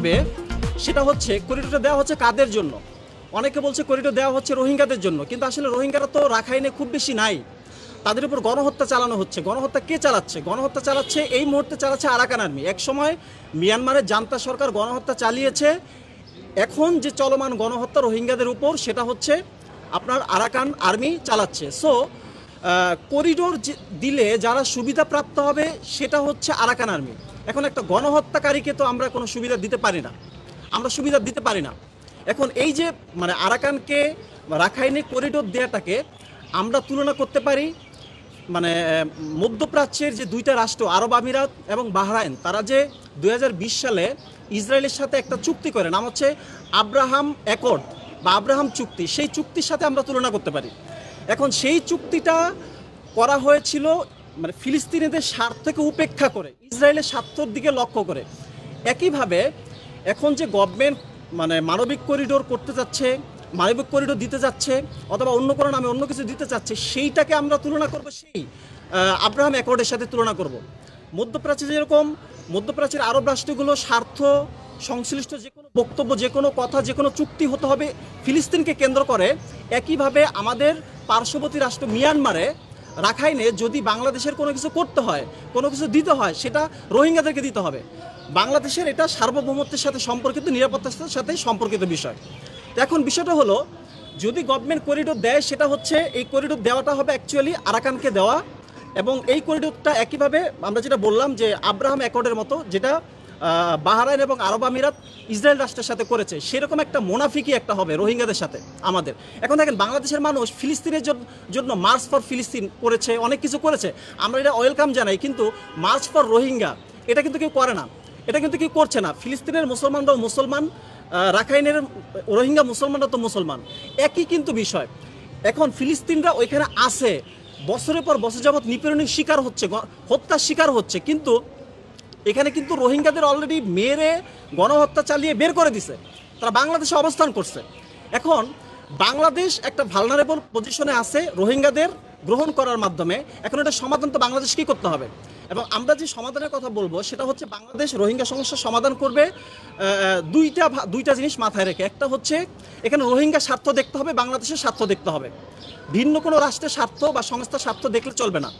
হবে সেটা হচ্ছে করিডোরটা দেওয়া হচ্ছে কাদের জন্য। অনেকে বলছে করিডোর দেওয়া হচ্ছে রোহিঙ্গাদের জন্য, কিন্তু আসলে রোহিঙ্গারা তো রাখাইনে খুব বেশি নাই। তাদের উপর গণহত্যা চালানো হচ্ছে। গণহত্যা কে চালাচ্ছে? গণহত্যা চালাচ্ছে এই মুহূর্তে চালাচ্ছে আরাকান আর্মি। একসময় মিয়ানমারের জান্তা সরকার গণহত্যা চালিয়েছে। এখন যে চলমান গণহত্যা রোহিঙ্গাদের উপর, সেটা হচ্ছে আপনার আরাকান আর্মি চালাচ্ছে। সো করিডোর দিলে যারা সুবিধা প্রাপ্ত হবে সেটা হচ্ছে আরাকান আর্মি। এখন একটা গণহত্যাকারীকে তো আমরা কোনো সুবিধা দিতে পারি না, আমরা সুবিধা দিতে পারি না। এখন এই যে মানে আরাকানকে রাখাইনে করিডোর দেওয়াটাকে আমরা তুলনা করতে পারি মানে মধ্যপ্রাচ্যের যে দুইটা রাষ্ট্র আরব আমিরাত এবং বাহরাইন, তারা যে 2020 সালে ইসরায়েলের সাথে একটা চুক্তি করে, নাম হচ্ছে আব্রাহাম অ্যাকর্ড বা আব্রাহাম চুক্তি, সেই চুক্তির সাথে আমরা তুলনা করতে পারি। এখন সেই চুক্তিটা করা হয়েছিল মানে ফিলিস্তিনিদের স্বার্থকে উপেক্ষা করে, ইসরায়েলের স্বার্থের দিকে লক্ষ্য করে। একইভাবে এখন যে গভর্নমেন্ট মানে মানবিক করিডোর করতে যাচ্ছে, মানবিক করিডোর দিতে যাচ্ছে, অথবা অন্য কোনো নামে অন্য কিছু দিতে চাচ্ছে, সেইটাকে আমরা তুলনা করব সেই আব্রাহাম অ্যাকর্ডের সাথে তুলনা করব। মধ্যপ্রাচ্যে যেরকম মধ্যপ্রাচ্যের আরব রাষ্ট্রগুলো স্বার্থ সংশ্লিষ্ট যে কোনো বক্তব্য, যে কোনো কথা, যে কোনো চুক্তি হতে হবে ফিলিস্তিনকে কেন্দ্র করে, একইভাবে আমাদের পার্শ্ববর্তী রাষ্ট্র মিয়ানমারে রাখাইনে যদি বাংলাদেশের কোনো কিছু করতে হয়, কোনো কিছু দিতে হয়, সেটা রোহিঙ্গাদেরকে দিতে হবে। বাংলাদেশের এটা সার্বভৌমত্বের সাথে সম্পর্কিত, নিরাপত্তার সাথে সম্পর্কিত বিষয়। এখন বিষয়টা হলো, যদি গভর্নমেন্ট করিডোর দেয়, সেটা হচ্ছে এই করিডোর দেওয়াটা হবে অ্যাকচুয়ালি আরাকানকে দেওয়া। এবং এই করিডোরটা একইভাবে আমরা যেটা বললাম যে আব্রাহাম অ্যাকর্ডের মতো, যেটা বাহরাইন এবং আরব আমিরাত ইসরায়েল রাষ্ট্রের সাথে করেছে, সেরকম একটা মোনাফিকি একটা হবে রোহিঙ্গাদের সাথে আমাদের। এখন দেখেন, বাংলাদেশের মানুষ ফিলিস্তিনের জন্য মার্চ ফর ফিলিস্তিন করেছে, অনেক কিছু করেছে, আমরা এটা ওয়েলকাম জানাই। কিন্তু মার্চ ফর রোহিঙ্গা এটা কিন্তু কেউ করে না, এটা কিন্তু কেউ করছে না। ফিলিস্তিনের মুসলমানরাও মুসলমান, রাখাইনের রোহিঙ্গা মুসলমানরা তো মুসলমান, একই কিন্তু বিষয়। এখন ফিলিস্তিনরা ওইখানে আছে, বছরের পর বছর যাবৎ নিপীড়নের শিকার হচ্ছে, হত্যার শিকার হচ্ছে, কিন্তু এখানে কিন্তু রোহিঙ্গাদের অলরেডি মেরে গণহত্যা চালিয়ে বের করে দিছে, তারা বাংলাদেশে অবস্থান করছে। এখন বাংলাদেশ একটা ভালনারেবল পজিশনে আছে রোহিঙ্গাদের গ্রহণ করার মাধ্যমে। এখন এটা সমাধান তো বাংলাদেশকেই করতে হবে, এবং আমরা যে সমাধানের কথা বলবো সেটা হচ্ছে বাংলাদেশ রোহিঙ্গা সমস্যার সমাধান করবে দুইটা জিনিস মাথায় রেখে। একটা হচ্ছে এখানে রোহিঙ্গা স্বার্থ দেখতে হবে, বাংলাদেশের স্বার্থ দেখতে হবে, ভিন্ন কোনো রাষ্ট্রের স্বার্থ বা সংস্থার স্বার্থ দেখলে চলবে না।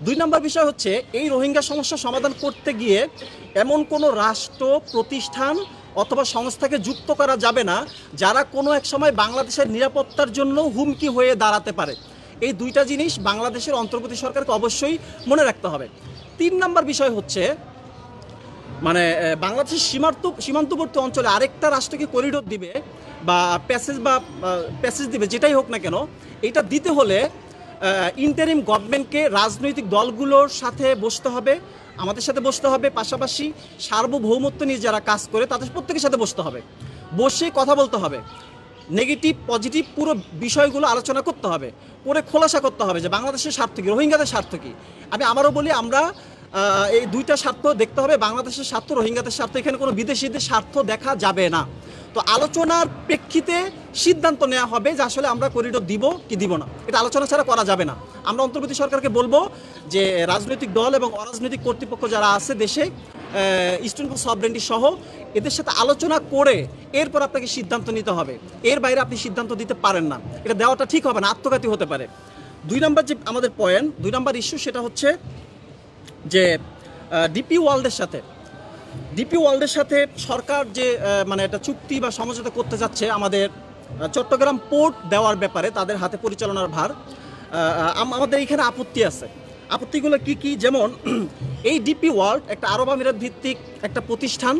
2 নম্বর বিষয় হচ্ছে এই রোহিঙ্গা সমস্যা সমাধান করতে গিয়ে এমন কোনো রাষ্ট্র, প্রতিষ্ঠান অথবা সংস্থাকে যুক্ত করা যাবে না যারা কোনো এক সময় বাংলাদেশের নিরাপত্তার জন্য হুমকি হয়ে দাঁড়াতে পারে। এই দুইটা জিনিস বাংলাদেশের অন্তর্বর্তী সরকারকে অবশ্যই মনে রাখতে হবে। 3 নম্বর বিষয় হচ্ছে মানে বাংলাদেশের সীমান্তবর্তী অঞ্চলে আরেকটা রাষ্ট্রকে করিডোর দিবে বা প্যাসেজ দিবে, যেটাই হোক না কেন, এটা দিতে হলে ইন্টারিম গভর্নমেন্টকে রাজনৈতিক দলগুলোর সাথে বসতে হবে, আমাদের সাথে বসতে হবে, পাশাপাশি সার্বভৌমত্ব নিয়ে যারা কাজ করে তাদের প্রত্যেকের সাথে বসতে হবে, বসে কথা বলতে হবে, নেগেটিভ পজিটিভ পুরো বিষয়গুলো আলোচনা করতে হবে, করে খোলাসা করতে হবে যে বাংলাদেশের স্বার্থ কী, রোহিঙ্গাদের স্বার্থ কী। আমি আবারও বলি, আমরা এই দুইটা স্বার্থ দেখতে হবে, বাংলাদেশের স্বার্থ, রোহিঙ্গাদের স্বার্থ। এখানে কোনো বিদেশিদের স্বার্থ দেখা যাবে না। তো আলোচনার প্রেক্ষিতে সিদ্ধান্ত নেওয়া হবে যে আসলে আমরা করিডোর দিব কি দিব না, এটা আলোচনা ছাড়া করা যাবে না। আমরা অন্তর্বর্তী সরকারকে বলবো যে রাজনৈতিক দল এবং অরাজনৈতিক কর্তৃপক্ষ যারা আছে দেশে, ইস্টার্ন সভরেন্টি সহ, এদের সাথে আলোচনা করে এরপর আপনাকে সিদ্ধান্ত নিতে হবে। এর বাইরে আপনি সিদ্ধান্ত দিতে পারেন না, এটা দেওয়াটা ঠিক হবে না, আত্মঘাতী হতে পারে। 2 নম্বর যে আমাদের পয়েন্ট, 2 নম্বর ইস্যু, সেটা হচ্ছে যে ডিপি ওয়ার্ল্ডের সাথে সরকার যে মানে একটা চুক্তি বা সমঝোতা করতে যাচ্ছে আমাদের চট্টগ্রাম পোর্ট দেওয়ার ব্যাপারে, তাদের হাতে পরিচালনার ভার। আমাদের এখানে আপত্তি আছে। আপত্তিগুলো কি কি? যেমন এই ডিপি ওয়ার্ল্ড একটা আরব আমিরাত ভিত্তিক একটা প্রতিষ্ঠান,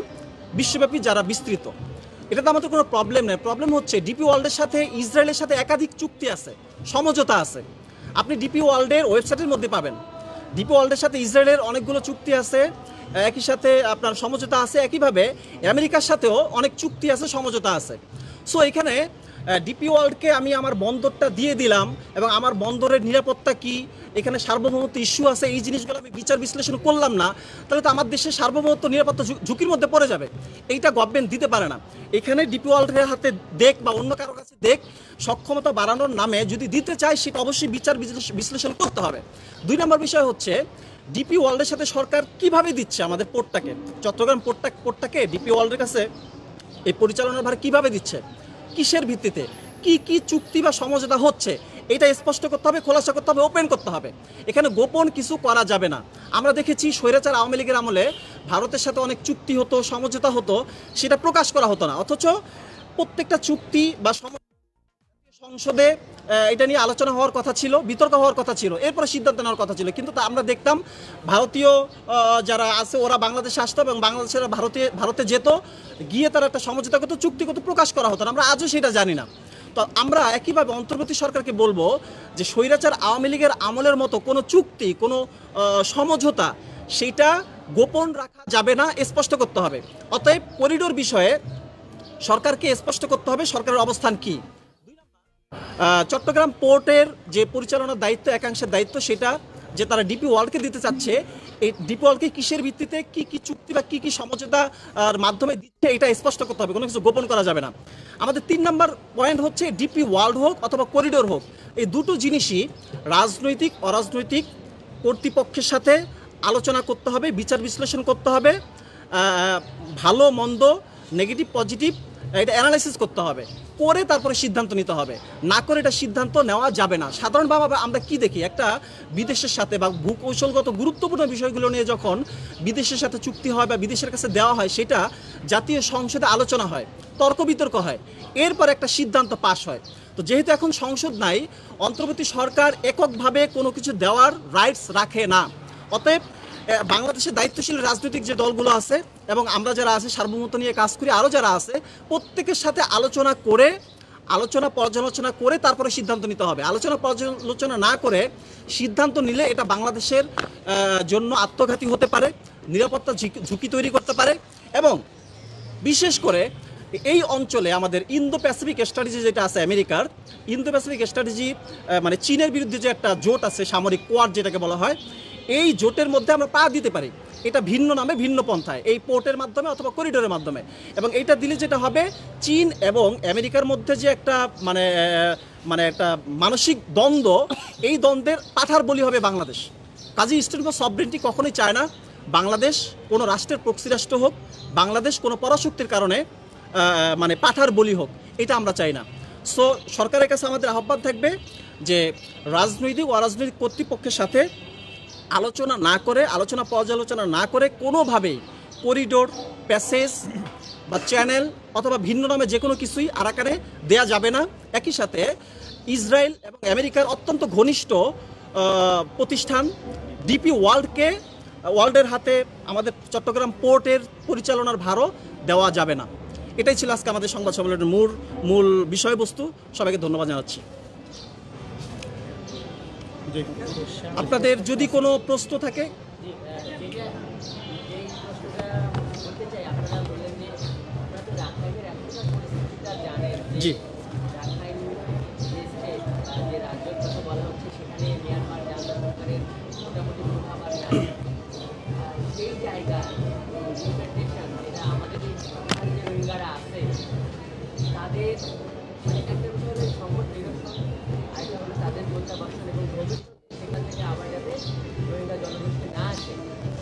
বিশ্বব্যাপী যারা বিস্তৃত, এটাতে আমাদের কোনো প্রবলেম নেই। প্রবলেম হচ্ছে ডিপি ওয়ার্ল্ডের সাথে ইসরায়েলের সাথে একাধিক চুক্তি আছে, সমঝোতা আছে। আপনি ডিপি ওয়ার্ল্ডের ওয়েবসাইটের মধ্যে পাবেন, ডিপি ওয়ার্ল্ডের সাথে ইসরায়েলের অনেকগুলো চুক্তি আছে, একই সাথে আপনার সমঝোতা আছে। একইভাবে আমেরিকার সাথেও অনেক চুক্তি আছে, সমঝোতা আছে। সো এখানে ডিপি ওয়ার্ল্ডকে আমি আমার বন্দরটা দিয়ে দিলাম, এবং আমার বন্দরের নিরাপত্তা কি, এখানে সার্বভৌমত্ব ইস্যু আছে, এই জিনিসগুলো আমি বিচার বিশ্লেষণ করলাম না, তাহলে তো আমার দেশের সার্বভৌমত্ব নিরাপত্তা ঝুঁকির মধ্যে পড়ে যাবে। এইটা গভর্নমেন্ট দিতে পারে না। এখানে ডিপি ওয়ার্ল্ডের হাতে দেখ বা অন্য কারোর কাছে দেখ, সক্ষমতা বাড়ানোর নামে যদি দিতে চায়, সেটা অবশ্যই বিচার বিশ্লেষণ করতে হবে। 2 নম্বর বিষয় হচ্ছে ডিপি ওয়ার্ল্ডের সাথে সরকার কিভাবে দিচ্ছে আমাদের পোর্টটাকে, চট্টগ্রাম পোর্টটাকে ডিপি ওয়ার্ল্ডের কাছে এই পরিচালনার ভার কিভাবে দিচ্ছে, কিসের ভিত্তিতে, কি কি চুক্তি বা সমঝোতা হচ্ছে, এটা স্পষ্ট করতে হবে, খোলাসা করতে হবে, ওপেন করতে হবে। এখানে গোপন কিছু করা যাবে না। আমরা দেখেছি স্বৈরাচার আওয়ামী লীগের আমলে ভারতের সাথে অনেক চুক্তি হতো, সমঝোতা হতো, সেটা প্রকাশ করা হতো না, অথচ প্রত্যেকটা চুক্তি বা সংসদে এটা নিয়ে আলোচনা হওয়ার কথা ছিল, বিতর্ক হওয়ার কথা ছিল, এরপরে সিদ্ধান্ত নেওয়ার কথা ছিল। কিন্তু আমরা দেখতাম ভারতীয় যারা আছে ওরা বাংলাদেশে আসতো এবং বাংলাদেশের ভারতে যেত, গিয়ে তারা একটা সমঝোতাগত চুক্তিগত প্রকাশ করা হতো না। আমরা আজও সেটা জানি না। তো আমরা একইভাবে অন্তর্বর্তী সরকারকে বলবো যে স্বৈরাচার আওয়ামী লীগের আমলের মতো কোনো চুক্তি, কোনো সমঝোতা সেইটা গোপন রাখা যাবে না, স্পষ্ট করতে হবে। অতএব করিডোর বিষয়ে সরকারকে স্পষ্ট করতে হবে সরকারের অবস্থান কি। চট্টগ্রাম পোর্টের যে পরিচালনার দায়িত্ব, একাংশের দায়িত্ব, সেটা যে তারা ডিপি ওয়ার্ল্ডকে দিতে চাচ্ছে, এই ডিপি ওয়ার্ল্ডকে কিসের ভিত্তিতে, কি কি চুক্তি বা কি কি সমঝোতার মাধ্যমে দিচ্ছে, এটা স্পষ্ট করতে হবে, কোনো কিছু গোপন করা যাবে না। আমাদের 3 নম্বর পয়েন্ট হচ্ছে ডিপি ওয়ার্ল্ড হোক অথবা করিডোর হোক, এই দুটো জিনিসই রাজনৈতিক অরাজনৈতিক কর্তৃপক্ষের সাথে আলোচনা করতে হবে, বিচার বিশ্লেষণ করতে হবে, ভালো মন্দ, নেগেটিভ পজিটিভ, এটা অ্যানালাইসিস করতে হবে, করে তারপরে সিদ্ধান্ত নিতে হবে। না করে এটা সিদ্ধান্ত নেওয়া যাবে না। সাধারণভাবে আমরা কি দেখি, একটা বিদেশের সাথে বা ভূকৌশলগত গুরুত্বপূর্ণ বিষয়গুলো নিয়ে যখন বিদেশের সাথে চুক্তি হয় বা বিদেশের কাছে দেওয়া হয়, সেটা জাতীয় সংসদে আলোচনা হয়, তর্ক বিতর্ক হয়, এরপর একটা সিদ্ধান্ত পাস হয়। তো যেহেতু এখন সংসদ নাই, অন্তর্বর্তী সরকার এককভাবে কোনো কিছু দেওয়ার রাইটস রাখে না। অতএব বাংলাদেশের দায়িত্বশীল রাজনৈতিক যে দলগুলো আছে এবং আমরা যারা আছে সার্বভৌমত্ব নিয়ে কাজ করি, আরও যারা আছে, প্রত্যেকের সাথে আলোচনা পর্যালোচনা করে তারপরে সিদ্ধান্ত নিতে হবে। আলোচনা পর্যালোচনা না করে সিদ্ধান্ত নিলে এটা বাংলাদেশের জন্য আত্মঘাতী হতে পারে, নিরাপত্তা ঝুঁকি তৈরি করতে পারে। এবং বিশেষ করে এই অঞ্চলে আমাদের ইন্দো প্যাসিফিক স্ট্র্যাটেজি যেটা আছে আমেরিকার, ইন্দো প্যাসিফিক স্ট্র্যাটেজি মানে চীনের বিরুদ্ধে যে একটা জোট আছে, সামরিক কোয়াড যেটাকে বলা হয়, এই জোটের মধ্যে আমরা পা দিতে পারি, এটা ভিন্ন নামে ভিন্ন পন্থায়, এই পোর্টের মাধ্যমে অথবা করিডোরের মাধ্যমে। এবং এইটা দিলে যেটা হবে, চীন এবং আমেরিকার মধ্যে যে একটা মানে একটা মানসিক দ্বন্দ্ব, এই দ্বন্দ্বের পাঠার বলি হবে বাংলাদেশ। কাজী স্টেট অফ সভরেন্টি কখনোই চায় না বাংলাদেশ কোনো রাষ্ট্রের প্রক্সি রাষ্ট্র হোক, বাংলাদেশ কোনো পরাশক্তির কারণে মানে পাঠার বলি হোক, এটা আমরা চাই না। সো সরকারের কাছে আমাদের আহ্বান থাকবে যে রাজনৈতিক অরাজনৈতিক কর্তৃপক্ষের সাথে আলোচনা পর্যালোচনা না করে কোনোভাবেই করিডোর, প্যাসেজ বা চ্যানেল অথবা ভিন্ন নামে যে কোনো কিছুই আরাকানে দেয়া যাবে না। একই সাথে ইসরায়েল এবং আমেরিকার অত্যন্ত ঘনিষ্ঠ প্রতিষ্ঠান ডিপি ওয়ার্ল্ডের হাতে আমাদের চট্টগ্রাম পোর্টের পরিচালনার ভারও দেওয়া যাবে না। এটাই ছিল আজকে আমাদের সংবাদ সম্মেলনের মূল বিষয়বস্তু। সবাইকে ধন্যবাদ জানাচ্ছি। আপনাদের যদি কোনো প্রশ্ন থাকে। জি, তাদের মানে একটা বিষয় সংকট নিরসন, আরেকটা হলো তাদের প্রত্যাবাসন এবং ভবিষ্যৎ সেখান থেকে আবার যাতে রোহিঙ্গা জনগোষ্ঠী না আসে।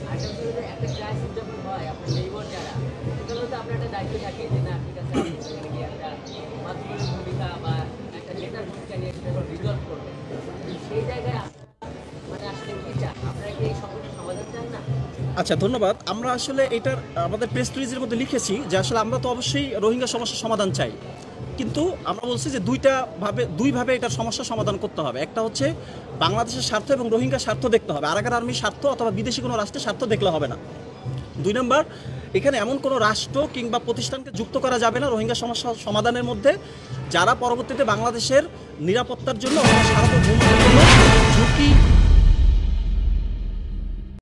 আরেকটা বিষয় হলো একটা ক্রাইসিস যখন হয়, আপনার নেইবার যারা, সেটা হয়তো আপনার একটা দায়িত্ব থাকে যে না ঠিক আছে, আপনি সেখানে গিয়ে একটা মাধ্যমিক ভূমিকা বা একটা নেতার ভূমিকা নিয়ে সেটা রিজলভ করবেন। সেই জায়গায় মানে আসলে কি চান, আপনারা কি এই সংকটের সমাধান চান না? আচ্ছা, ধন্যবাদ। আমরা আসলে এটার আমাদের প্রেস রিলিজের মধ্যে লিখেছি যে আসলে আমরা তো অবশ্যই রোহিঙ্গা সমস্যার সমাধান চাই, কিন্তু আমরা বলছি যে দুইভাবে এটার সমস্যার সমাধান করতে হবে। একটা হচ্ছে বাংলাদেশের স্বার্থ এবং রোহিঙ্গার স্বার্থ দেখতে হবে, আরাকান আর্মির স্বার্থ অথবা বিদেশি কোনো রাষ্ট্রের স্বার্থ দেখলে হবে না। 2 নম্বর, এখানে এমন কোনো রাষ্ট্র কিংবা প্রতিষ্ঠানকে যুক্ত করা যাবে না রোহিঙ্গা সমস্যা সমাধানের মধ্যে, যারা পরবর্তীতে বাংলাদেশের নিরাপত্তার জন্য সার্বভৌমত্বের জন্য ঝুঁকি